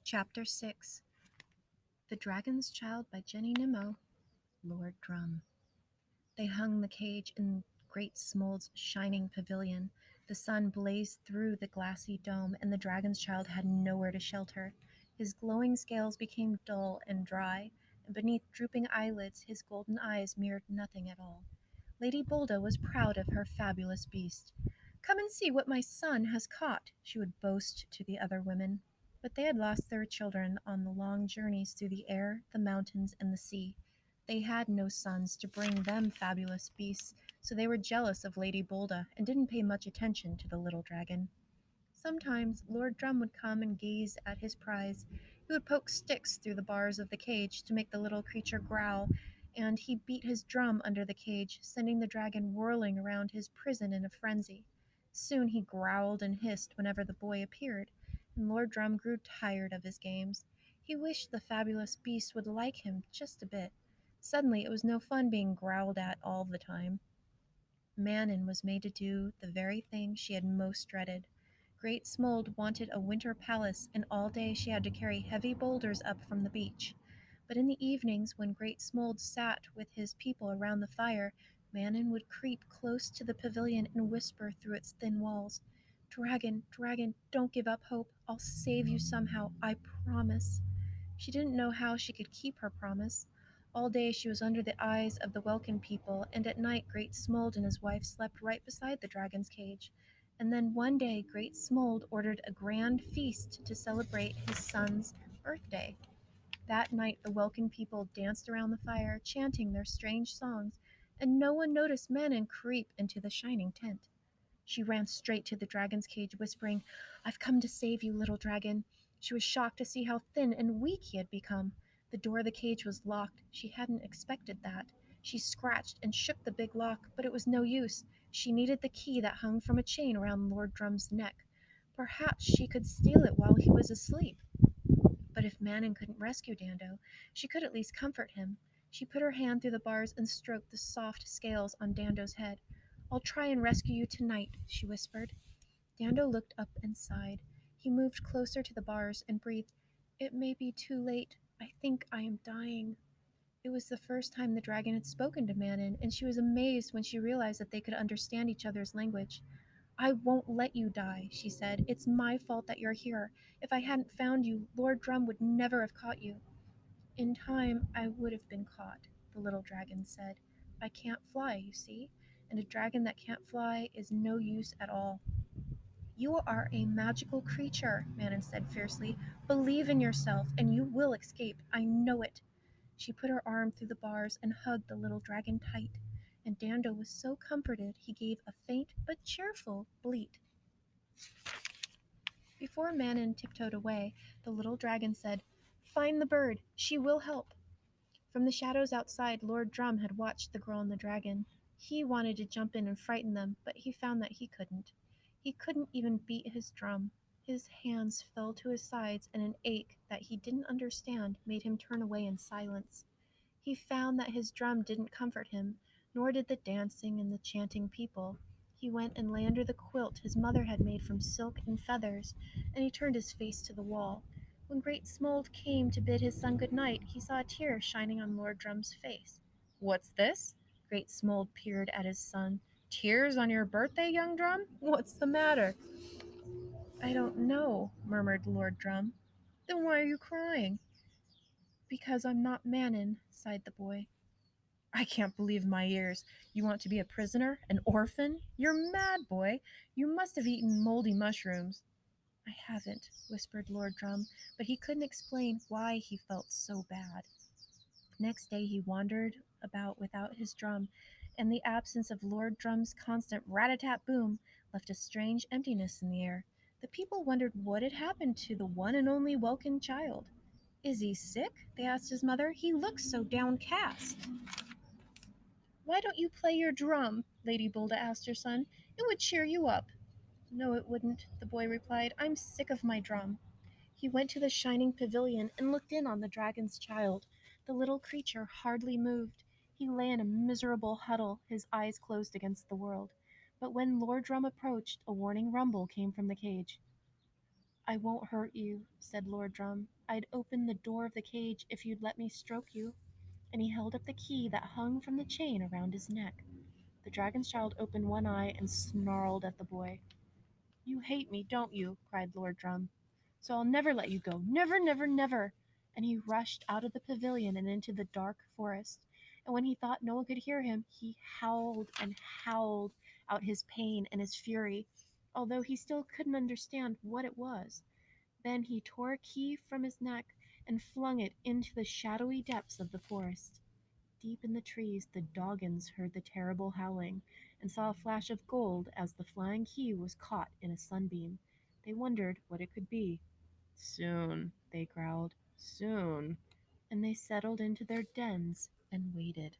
Chapter 6 The Dragon's Child by Jenny Nimmo. Lord Drum. They hung the cage in Great Smold's shining pavilion. The sun blazed through the glassy dome, and the dragon's child had nowhere to shelter. His glowing scales became dull and dry, and beneath drooping eyelids his golden eyes mirrored nothing at all. Lady Bolda was proud of her fabulous beast. "Come and see what my son has caught," she would boast to the other women. But they had lost their children on the long journeys through the air, the mountains, and the sea. They had no sons to bring them fabulous beasts, so they were jealous of Lady Bolda and didn't pay much attention to the little dragon. Sometimes Lord Drum would come and gaze at his prize. He would poke sticks through the bars of the cage to make the little creature growl, and he beat his drum under the cage, sending the dragon whirling around his prison in a frenzy. Soon he growled and hissed whenever the boy appeared, and Lord Drum grew tired of his games. He wished the fabulous beast would like him just a bit. Suddenly it was no fun being growled at all the time. Manon was made to do the very thing she had most dreaded. Great Smold wanted a winter palace, and all day she had to carry heavy boulders up from the beach. But in the evenings, when Great Smold sat with his people around the fire, Manon would creep close to the pavilion and whisper through its thin walls, "Dragon, dragon, don't give up hope. I'll save you somehow, I promise." She didn't know how she could keep her promise. All day she was under the eyes of the Welkin people, and at night Great Smold and his wife slept right beside the dragon's cage. And then one day Great Smold ordered a grand feast to celebrate his son's birthday. That night the Welkin people danced around the fire, chanting their strange songs, and no one noticed Manon creep into the shining tent. She ran straight to the dragon's cage, whispering, "I've come to save you, little dragon." She was shocked to see how thin and weak he had become. The door of the cage was locked. She hadn't expected that. She scratched and shook the big lock, but it was no use. She needed the key that hung from a chain around Lord Drum's neck. Perhaps she could steal it while he was asleep. But if Manon couldn't rescue Dando, she could at least comfort him. She put her hand through the bars and stroked the soft scales on Dando's head. "I'll try and rescue you tonight," she whispered. Dando looked up and sighed. He moved closer to the bars and breathed, "It may be too late. I think I am dying." It was the first time the dragon had spoken to Manon, and she was amazed when she realized that they could understand each other's language. "I won't let you die," she said. "It's my fault that you're here. If I hadn't found you, Lord Drum would never have caught you." "In time, I would have been caught," the little dragon said. "I can't fly, you see, and a dragon that can't fly is no use at all." "You are a magical creature," Manon said fiercely. "Believe in yourself, and you will escape. I know it." She put her arm through the bars and hugged the little dragon tight, and Dando was so comforted he gave a faint but cheerful bleat. Before Manon tiptoed away, the little dragon said, "Find the bird. She will help." From the shadows outside, Lord Drum had watched the girl and the dragon. He wanted to jump in and frighten them, but he found that he couldn't. He couldn't even beat his drum. His hands fell to his sides, and an ache that he didn't understand made him turn away in silence. He found that his drum didn't comfort him, nor did the dancing and the chanting people. He went and lay under the quilt his mother had made from silk and feathers, and he turned his face to the wall. When Great Smold came to bid his son good night, he saw a tear shining on Lord Drum's face. "What's this?" Great Smold peered at his son. "Tears on your birthday, young Drum? What's the matter?" "I don't know," murmured Lord Drum. "Then why are you crying?" "Because I'm not Manon," sighed the boy. "I can't believe my ears. You want to be a prisoner? An orphan? You're mad, boy. You must have eaten moldy mushrooms." "I haven't," whispered Lord Drum, but he couldn't explain why he felt so bad. Next day he wandered about without his drum, and the absence of Lord Drum's constant rat-a-tat-boom left a strange emptiness in the air. The people wondered what had happened to the one and only Welkin child. "Is he sick?" they asked his mother. "He looks so downcast." "Why don't you play your drum?" Lady Bolda asked her son. "It would cheer you up." "No, it wouldn't," the boy replied. "I'm sick of my drum." He went to the shining pavilion and looked in on the dragon's child. The little creature hardly moved. He lay in a miserable huddle, his eyes closed against the world. But when Lord Drum approached, a warning rumble came from the cage. I won't hurt you, said Lord Drum. I'd open the door of the cage if you'd let me stroke you. And he held up the key that hung from the chain around his neck. The dragon's child opened one eye and snarled at the boy. You hate me, don't you? Cried Lord Drum. So I'll never let you go. Never, never, never. And he rushed out of the pavilion and into the dark forest. And when he thought no one could hear him, he howled and howled out his pain and his fury, although he still couldn't understand what it was. Then he tore a key from his neck and flung it into the shadowy depths of the forest. Deep in the trees, the Doggins heard the terrible howling and saw a flash of gold as the flying key was caught in a sunbeam. They wondered what it could be. Soon, they growled, soon. And they settled into their dens and waited.